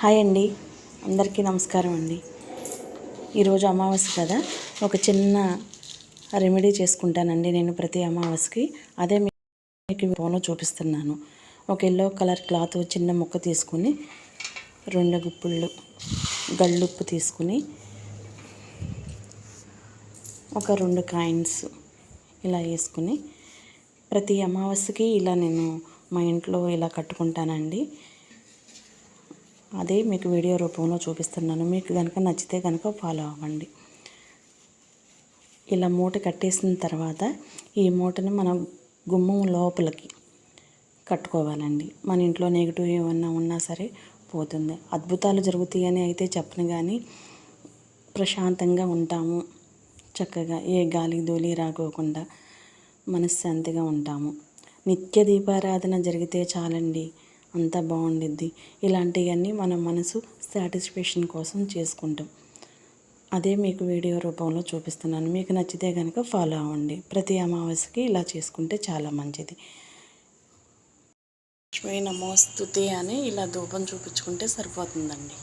Hi అండి, అందరికీ నమస్కారం అండి. ఈరోజు అమావాస్య కదా, ఒక చిన్న రెమెడీ చేసుకుంటానండి నేను ప్రతి అమావాస్యకి. అదే మీకు ఫోన్లో చూపిస్తున్నాను. ఒక ఎల్లో కలర్ క్లాత్ చిన్న ముక్క తీసుకుని 2 గుప్పుళ్ళు గళ్ళుప్పు తీసుకుని ఒక 2 కాయిన్స్ ఇలా వేసుకుని ప్రతి అమావాస్యకి ఇలా నేను మా ఇంట్లో ఇలా కట్టుకుంటానండి. అదే మీకు వీడియో రూపంలో చూపిస్తున్నాను. మీకు కనుక నచ్చితే కనుక ఫాలో అవ్వండి. ఇలా మూట కట్టేసిన తర్వాత ఈ మూటను మనం గుమ్మం లోపలికి కట్టుకోవాలండి. మన ఇంట్లో నెగిటివ్ ఏమన్నా ఉన్నా సరే పోతుంది. అద్భుతాలు జరుగుతాయని అయితే చెప్పను, కానీ ప్రశాంతంగా ఉంటాము. చక్కగా ఏ గాలి ధూళి రాకోకుండా మనశ్శాంతిగా ఉంటాము. నిత్య దీపారాధన జరిగితే చాలండి, అంతా బాగుండిద్ది. ఇలాంటివన్నీ మన మనసు సాటిస్ఫాక్షన్ కోసం చేసుకుంటాం. అదే మీకు వీడియో రూపంలో చూపిస్తున్నాను. మీకు నచ్చితే కనుక ఫాలో అవ్వండి. ప్రతి అమావాస్యకి ఇలా చేసుకుంటే చాలా మంచిది. లక్ష్మీ నమోస్తుతే అని ఇలా ధూపం చూపించుకుంటే సరిపోతుందండి.